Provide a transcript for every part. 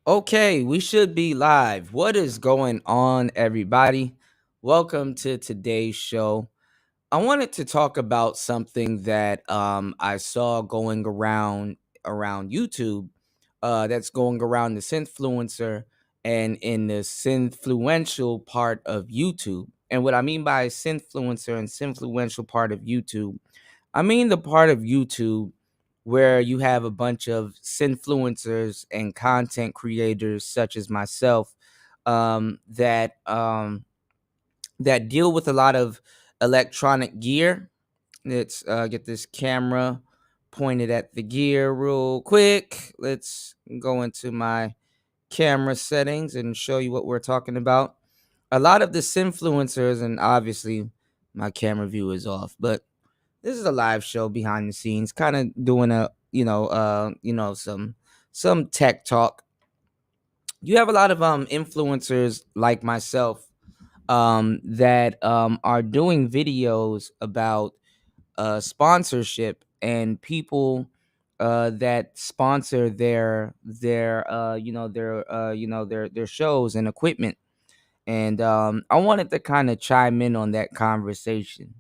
Okay, we should be live. What is going on, everybody? Welcome to today's show. I wanted to talk about something that I saw going around YouTube. That's going around the synthfluencer and in the synthfluential part of YouTube. And what I mean by synthfluencer and synthfluential part of YouTube, I mean the part of YouTube where you have a bunch of influencers and content creators such as myself that deal with a lot of electronic gear. Let's get this camera pointed at the gear real quick. Let's go into my camera settings and show you what we're talking about. A lot of the influencers, and obviously my camera view is off, but this is a live show behind the scenes, kind of doing a some tech talk. You have a lot of influencers like myself that are doing videos about sponsorship and people that sponsor their shows and equipment. And I wanted to kind of chime in on that conversation.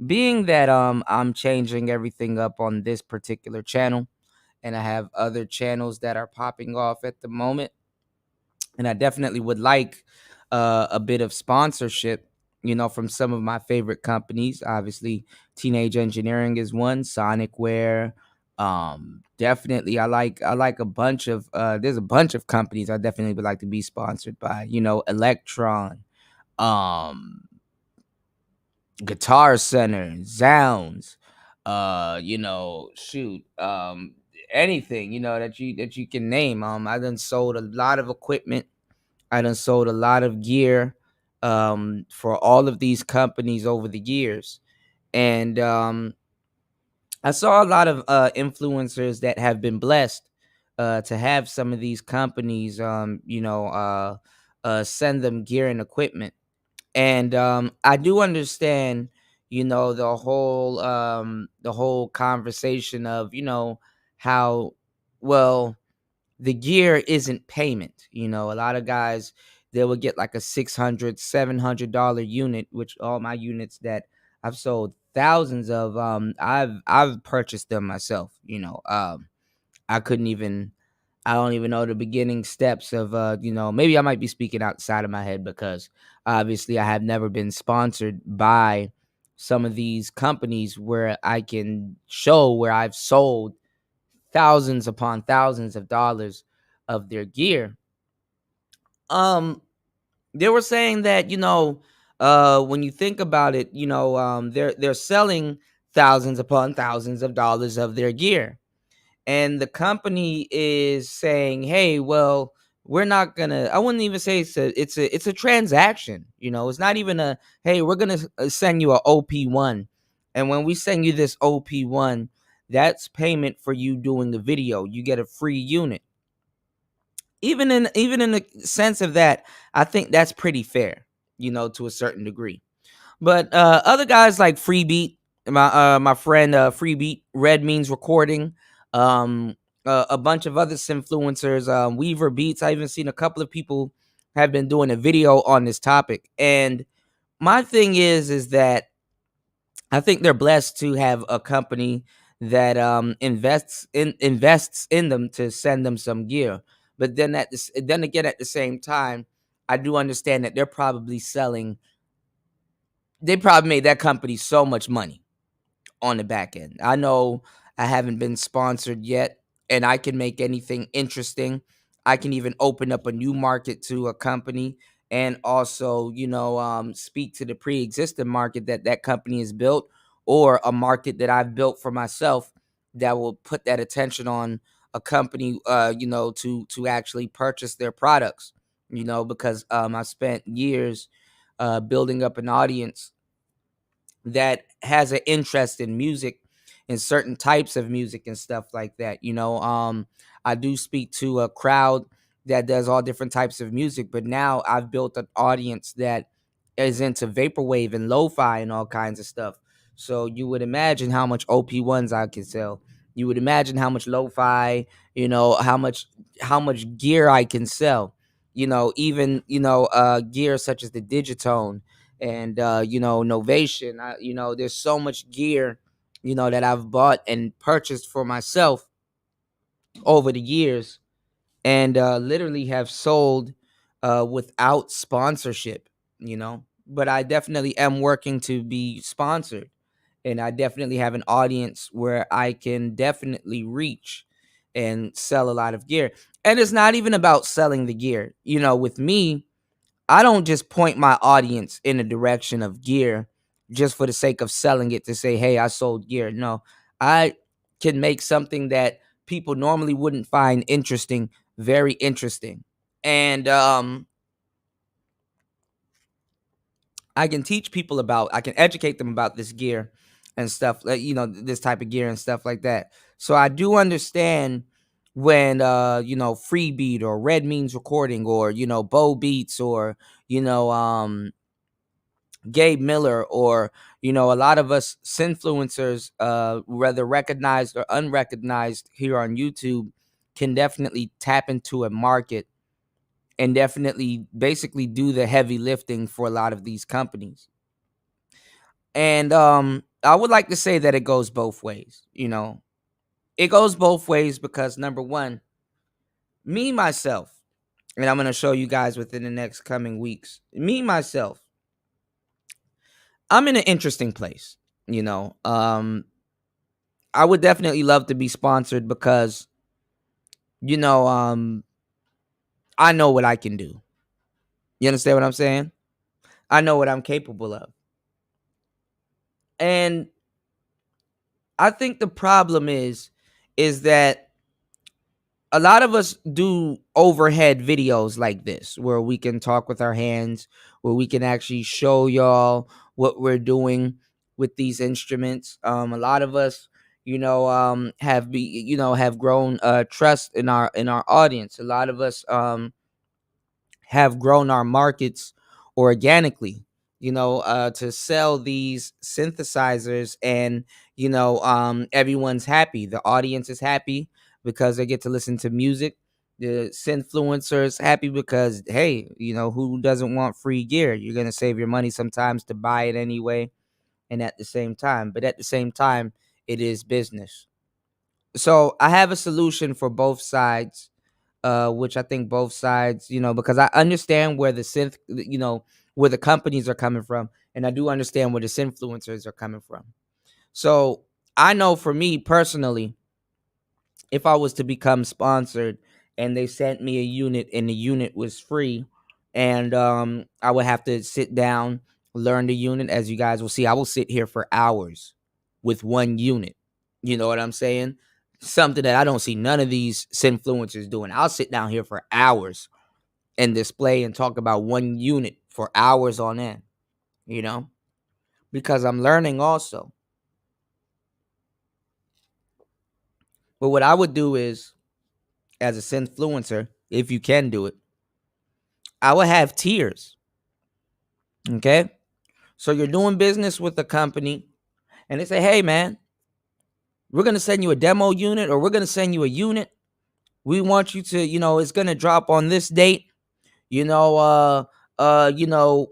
Being that I'm changing everything up on this particular channel, and I have other channels that are popping off at the moment, and I definitely would like a bit of sponsorship, from some of my favorite companies. Obviously, Teenage Engineering is one, Sonicware. Definitely, I like a bunch of there's a bunch of companies I definitely would like to be sponsored by. Electron, um, Guitar Center, Zounds, shoot, anything that you can name. I done sold a lot of equipment. I done sold a lot of gear for all of these companies over the years. And I saw a lot of influencers that have been blessed to have some of these companies send them gear and equipment. And I do understand, the whole conversation of, how well the gear isn't payment. A lot of guys, they will get like a $600, $700 unit, which all my units that I've sold thousands of, I've purchased them myself. I couldn't even I don't even know the beginning steps of maybe I might be speaking outside of my head, because obviously I have never been sponsored by some of these companies where I can show where I've sold thousands upon thousands of dollars of their gear. Um they were saying that, when you think about it, they're selling thousands upon thousands of dollars of their gear, and the company is saying, "Hey, well, we're not gonna." I wouldn't even say it's a transaction. It's not even a, "Hey, we're gonna send you a OP1, and when we send you this OP1, that's payment for you doing the video. You get a free unit." Even in the sense of that, I think that's pretty fair, to a certain degree. But other guys like Freebeat, my friend Freebeat, Red Means Recording, a bunch of other influencers, Weaver Beats. I even seen a couple of people have been doing a video on this topic. And my thing is that I think they're blessed to have a company that invests in them to send them some gear. But then again, at the same time, I do understand that they probably made that company so much money on the back end. I know I haven't been sponsored yet, and I can make anything interesting. I can even open up a new market to a company, and also, speak to the pre-existing market that company has built, or a market that I've built for myself that will put that attention on a company, to actually purchase their products. Because I spent years building up an audience that has an interest in music and certain types of music and stuff like that. I do speak to a crowd that does all different types of music, but now I've built an audience that is into vaporwave and lo-fi and all kinds of stuff. So you would imagine how much OP1s I can sell. You would imagine how much lo-fi, how much gear I can sell. Even gear such as the Digitone and Novation. There's so much gear, that I've bought and purchased for myself over the years, and literally have sold without sponsorship. But I definitely am working to be sponsored, and I definitely have an audience where I can definitely reach and sell a lot of gear. And it's not even about selling the gear. With me, I don't just point my audience in the direction of gear just for the sake of selling it to say, hey, I sold gear. No, I can make something that people normally wouldn't find interesting very interesting. And I can educate them about this gear and stuff, like, this type of gear and stuff like that. So I do understand when, Free Beat or Red Means Recording or, Bo Beats or, you know, um, Gabe Miller or, a lot of us synfluencers, whether recognized or unrecognized here on YouTube, can definitely tap into a market and definitely basically do the heavy lifting for a lot of these companies. And I would like to say that it goes both ways. It goes both ways because, number one, me myself, and I'm going to show you guys within the next coming weeks, me myself, I'm in an interesting place. I would definitely love to be sponsored because, you know um I know what I can do. You understand what I'm saying? I know what I'm capable of. And I think the problem is that a lot of us do overhead videos like this where we can talk with our hands, where we can actually show y'all what we're doing with these instruments. A lot of us, have grown trust in our audience. A lot of us have grown our markets organically, to sell these synthesizers, and everyone's happy. The audience is happy because they get to listen to music. The synfluencers happy because, hey, who doesn't want free gear? You're gonna save your money sometimes to buy it anyway, and at the same time, it is business. So I have a solution for both sides, which I think both sides, because I understand where the where the companies are coming from, and I do understand where the influencers are coming from. So I know for me personally, if I was to become sponsored and they sent me a unit and the unit was free, and I would have to sit down, learn the unit. As you guys will see, I will sit here for hours with one unit. You know what I'm saying? Something that I don't see none of these influencers doing. I'll sit down here for hours and display and talk about one unit for hours on end, you know, because I'm learning also. But what I would do is, as a influencer, if you can do it, I would have tiers. Okay. So you're doing business with a company and they say, hey, man, we're going to send you a demo unit, or we're going to send you a unit. We want you to, it's going to drop on this date. You know, uh, uh, you know,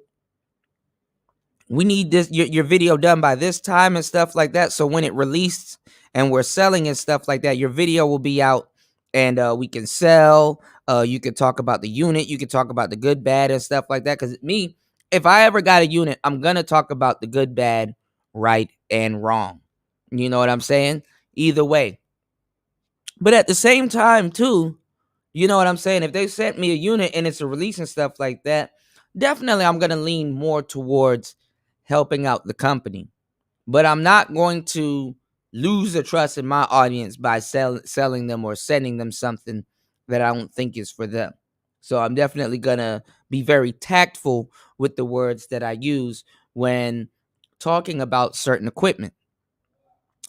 we need your video done by this time and stuff like that. So when it released and we're selling and stuff like that, your video will be out, and we can sell. You could talk about the unit, you could talk about the good, bad, and stuff like that. Because me, if I ever got a unit, I'm gonna talk about the good, bad, right, and wrong. You know what I'm saying? Either way. But at the same time, too, you know what I'm saying? If they sent me a unit and it's a release and stuff like that, definitely I'm going to lean more towards helping out the company. But I'm not going to lose the trust in my audience by selling them or sending them something that I don't think is for them. So I'm definitely going to be very tactful with the words that I use when talking about certain equipment,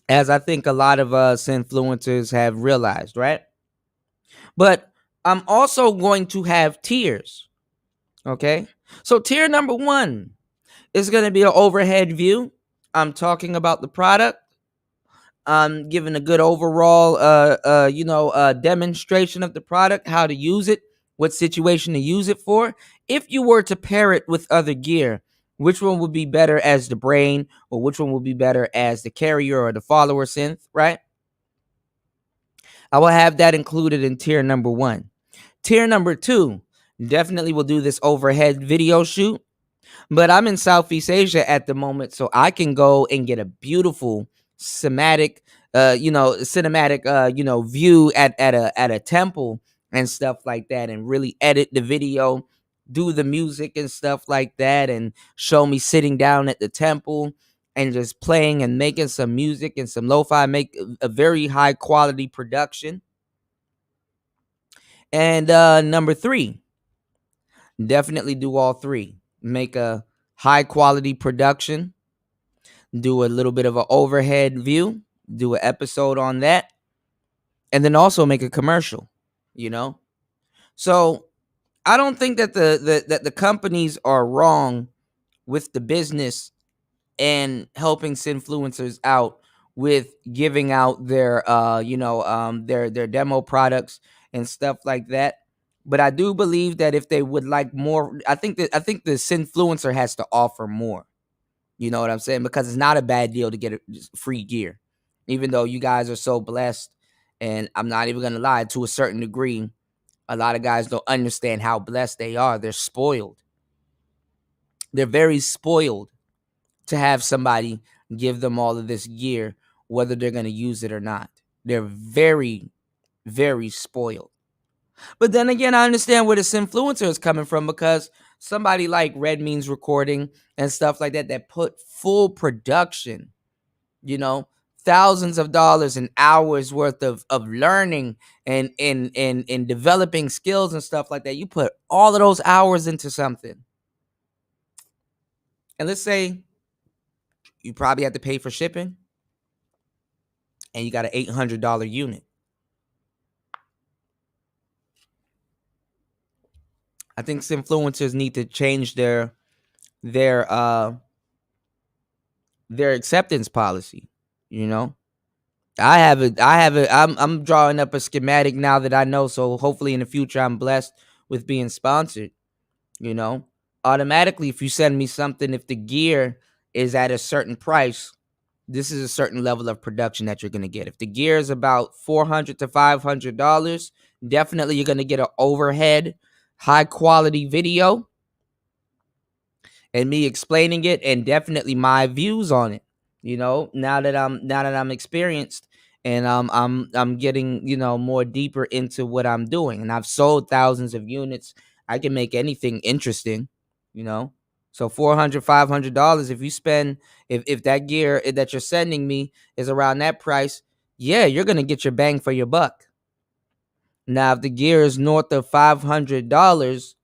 as I think a lot of us influencers have realized, right? But I'm also going to have tiers. Okay. So tier number one is going to be an overhead view. I'm talking about the product. giving a good overall demonstration of the product, how to use it, what situation to use it for. If you were to pair it with other gear, which one would be better as the brain, or which one would be better as the carrier or the follower synth, right? I will have that included in tier number 1. Tier number 2, definitely will do this overhead video shoot. But I'm in Southeast Asia at the moment, so I can go and get a beautiful cinematic, view at a temple and stuff like that, and really edit the video, do the music and stuff like that, and show me sitting down at the temple and just playing and making some music and some lo-fi, make a very high quality production. And number 3, definitely do all 3. Make a high quality production, do a little bit of an overhead view, do an episode on that, and then also make a commercial, you know? So I don't think that the companies are wrong with the business and helping influencers out with giving out their demo products and stuff like that. But I do believe that if they would like more, I think the influencer has to offer more. You know what I'm saying? Because it's not a bad deal to get free gear, even though you guys are so blessed. And I'm not even gonna lie, to a certain degree, a lot of guys don't understand how blessed they are. They're spoiled. They're very spoiled to have somebody give them all of this gear, whether they're gonna use it or not. They're very, very spoiled. But then again, I understand where this influencer is coming from, because somebody like Red Means Recording and stuff like that put full production, you know, thousands of dollars and hours worth of learning and developing skills and stuff like that. You put all of those hours into something. And let's say you probably have to pay for shipping and you got an $800 unit. I think influencers need to change their acceptance policy, you know. I'm drawing up a schematic now that I know, so hopefully in the future I'm blessed with being sponsored, you know. Automatically, if you send me something, if the gear is at a certain price, this is a certain level of production that you're going to get. If the gear is about $400 to $500, definitely you're going to get an overhead high quality video and me explaining it, and definitely my views on it. You know, now that I'm experienced, and I'm getting, more deeper into what I'm doing, and I've sold thousands of units. I can make anything interesting, you know. So $400, $500, if you spend, if that gear that you're sending me is around that price, yeah, you're gonna get your bang for your buck. Now, if the gear is north of $500,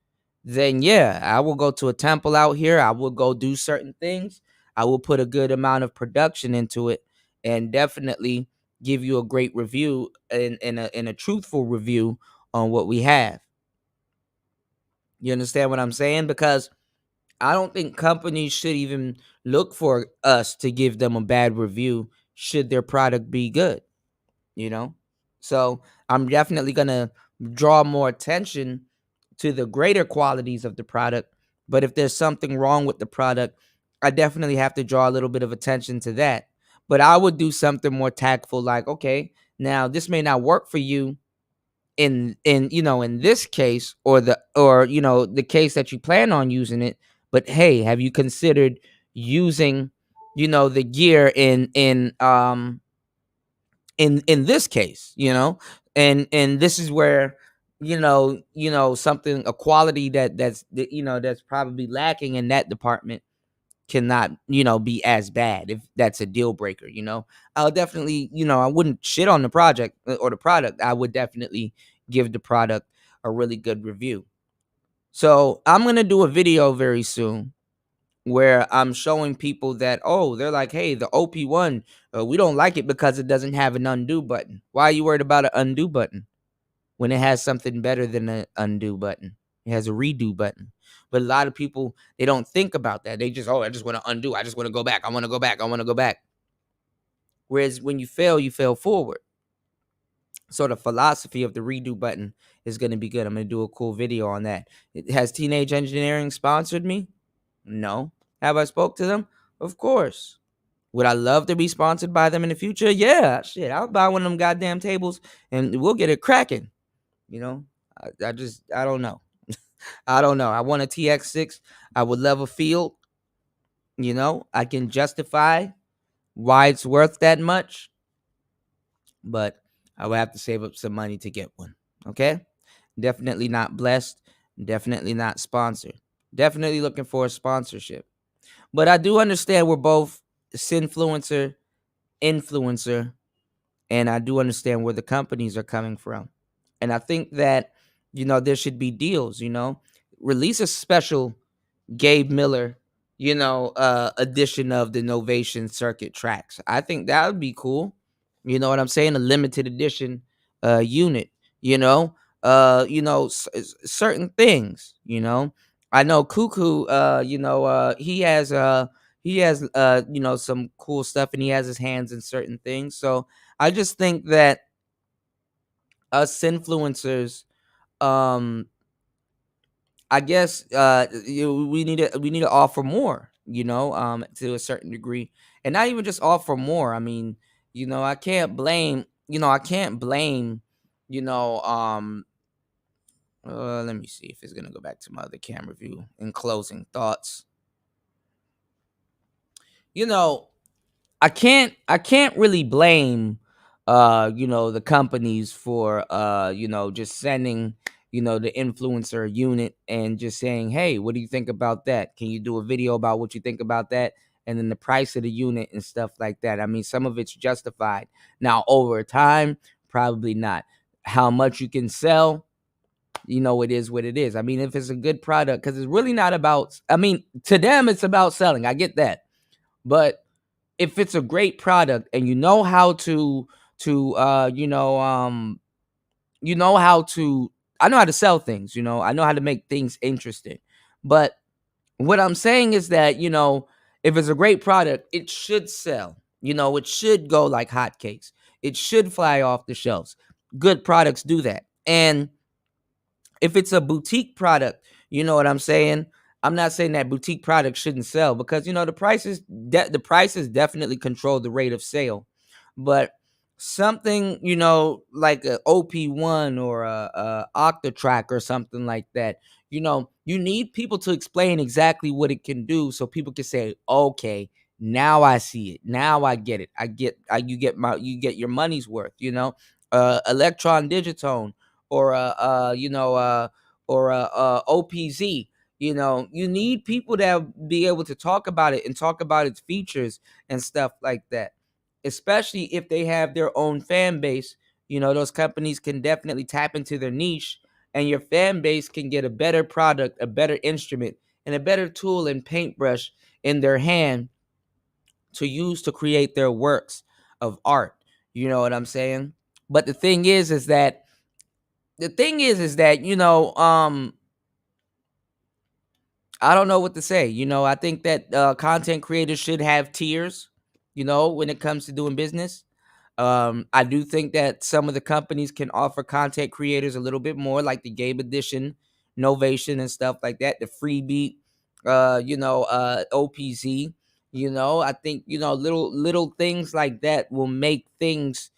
then yeah, I will go to a temple out here. I will go do certain things. I will put a good amount of production into it, and definitely give you a great review and a truthful review on what we have. You understand what I'm saying? Because I don't think companies should even look for us to give them a bad review should their product be good, you know? So I'm definitely going to draw more attention to the greater qualities of the product. But if there's something wrong with the product, I definitely have to draw a little bit of attention to that. But I would do something more tactful, like, okay, now this may not work for you in this case, or the case that you plan on using it, but hey, have you considered using the gear in this case, and this is where something, a quality that's probably lacking in that department cannot be as bad, if that's a deal breaker. I'll definitely, I wouldn't shit on the project or the product. I would definitely give the product a really good review. So I'm going to do a video very soon where I'm showing people that, oh, they're like, hey, the OP1, we don't like it because it doesn't have an undo button. Why are you worried about an undo button when it has something better than an undo button? It has a redo button. But a lot of people, they don't think about that. They just, oh, I just want to undo. I just want to go back. I want to go back. I want to go back. Whereas when you fail forward. So the philosophy of the redo button is going to be good. I'm going to do a cool video on that. Has Teenage Engineering sponsored me? No. Have I spoke to them? Of course. Would I love to be sponsored by them in the future? Yeah, shit. I'll buy one of them goddamn tables and we'll get it cracking. You know, I don't know. I don't know. I want a TX6. I would love a field. You know, I can justify why it's worth that much, but I would have to save up some money to get one. Okay. Definitely not blessed. Definitely not sponsored. Definitely looking for a sponsorship. But I do understand we're both synfluencer, influencer, and I do understand where the companies are coming from. And I think that, there should be deals, release a special Gabe Miller, edition of the Novation Circuit tracks. I think that would be cool. You know what I'm saying? A limited edition unit, you know, certain things, I know Cuckoo, he has some cool stuff and he has his hands in certain things. So I just think that us influencers, um, I guess we need to offer more, to a certain degree, and not even just offer more. I mean, I can't blame, you know, let me see if it's gonna go back to my other camera view. In closing thoughts, you know, I can't really blame the companies for just sending the influencer unit and just saying, "Hey, what do you think about that? Can you do a video about what you think about that?" And then the price of the unit and stuff like that. I mean, some of it's justified. Now, over time, probably not. How much you can sell, it is what it is. I mean, if it's a good product, because it's really not about, I mean, to them it's about selling. I get that. But if it's a great product and you know how to you know how to I know how to sell things, I know how to make things interesting. But what I'm saying is that, if it's a great product, it should sell. It should go like hotcakes. It should fly off the shelves. Good products do that. And if it's a boutique product, you know what I'm saying? I'm not saying that boutique products shouldn't sell, because the prices definitely control the rate of sale. But something, like a OP1 or a Octatrack or something like that, you need people to explain exactly what it can do so people can say, "Okay, now I see it. Now I get it. You get your money's worth, Electron Digitone or OPZ. You need people that be able to talk about it and talk about its features and stuff like that. Especially if they have their own fan base, those companies can definitely tap into their niche, and your fan base can get a better product, a better instrument, and a better tool and paintbrush in their hand to use to create their works of art. You know what I'm saying? But the thing is that I don't know what to say. I think that content creators should have tiers, when it comes to doing business. I do think that some of the companies can offer content creators a little bit more, like the Gabe Edition, Novation, and stuff like that. The Freebeat, OPZ. I think little things like that will make things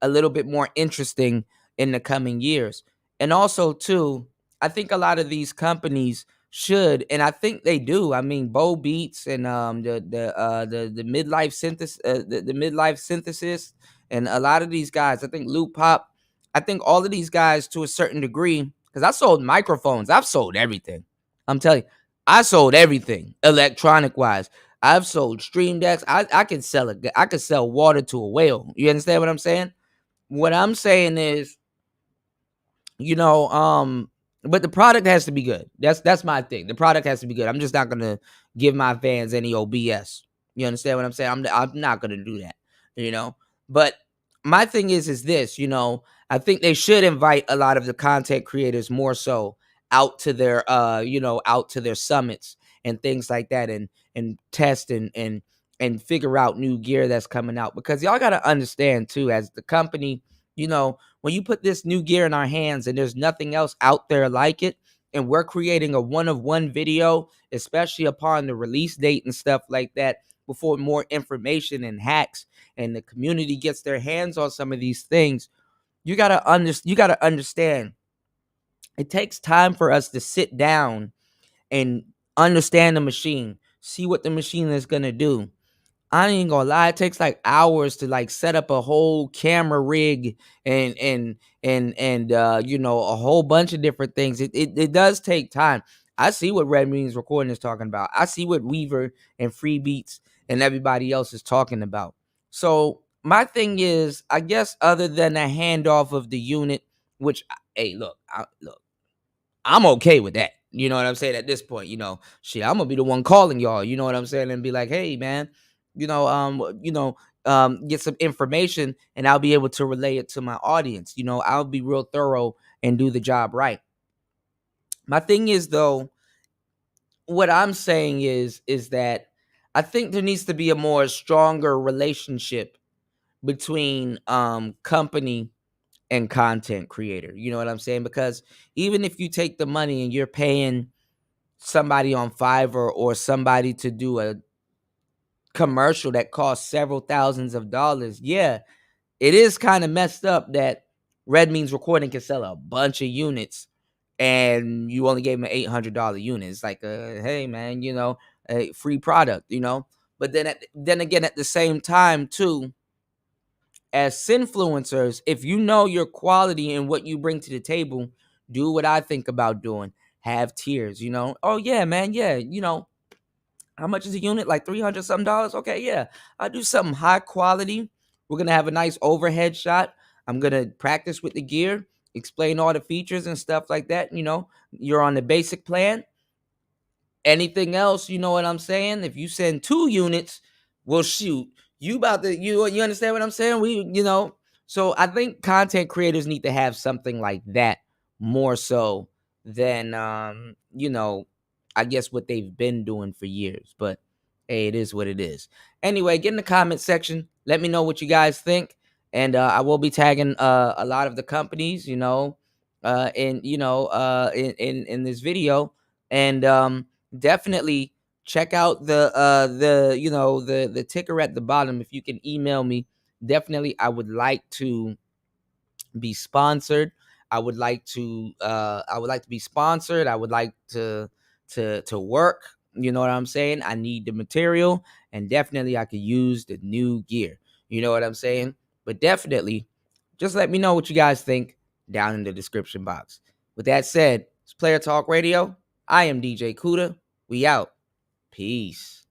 a little bit more interesting in the coming years. And also, too, I think a lot of these companies should, and I think they do. I mean, Bo Beats and the midlife synthesis, the midlife synthesis, and a lot of these guys. I think Loop Pop. I think all of these guys, to a certain degree, because I sold microphones. I've sold everything. I'm telling you, I sold everything electronic wise. I've sold stream decks. I can sell it. I can sell water to a whale. You understand what I'm saying? What I'm saying is, you know, um, but the product has to be good. That's my thing. The product has to be good. I'm just not gonna give my fans any OBS. You understand what I'm saying? I'm not gonna do that. You know. But my thing is this. I think they should invite a lot of the content creators more so out to their out to their summits and things like that, and test and figure out new gear that's coming out, because y'all got to understand too, as the company, when you put this new gear in our hands and there's nothing else out there like it, and we're creating a one of one video, especially upon the release date and stuff like that, before more information and hacks and the community gets their hands on some of these things, you got to understand it takes time for us to sit down and understand the machine, see what the machine is going to do. I ain't gonna lie, it takes like hours to like set up a whole camera rig and a whole bunch of different things. It does take time. I see what Red Means Recording is talking about. I see what Weaver and Free Beats and everybody else is talking about. So my thing is, I guess other than a handoff of the unit, which hey, look, I'm okay with that. You know what I'm saying? At this point, shit, I'm gonna be the one calling y'all. You know what I'm saying? And be like, hey, man, get some information, and I'll be able to relay it to my audience. I'll be real thorough and do the job right. My thing is, though, what I'm saying is that I think there needs to be a more stronger relationship between company and content creator. You know what I'm saying? Because even if you take the money and you're paying somebody on Fiverr or somebody to do a commercial that costs several thousands of dollars, yeah, it is kind of messed up that Red Means Recording can sell a bunch of units and you only gave them an $800 unit. It's like, hey, man, a free product, But then again, at the same time, too, as influencers, if you know your quality and what you bring to the table, do what I think about doing. Have tiers, Oh yeah, man, yeah, how much is a unit? Like 300 something dollars? Okay, yeah. I'll do something high quality. We're gonna have a nice overhead shot. I'm gonna practice with the gear, explain all the features and stuff like that. You're on the basic plan. Anything else, you know what I'm saying? If you send 2 units, well, shoot, you understand what I'm saying? So I think content creators need to have something like that more so than I guess what they've been doing for years. But hey, it is what it is. Anyway, get in the comment section. Let me know what you guys think, and I will be tagging a lot of the companies, in this video, and definitely check out the ticker at the bottom. If you can email me, definitely I would like to be sponsored. I would like to be sponsored. I would like to work. You know what I'm saying? I need the material, and definitely I could use the new gear. You know what I'm saying? But definitely just let me know what you guys think down in the description box. With that said, it's Player Talk Radio. I am DJ Cuda. We out. Peace.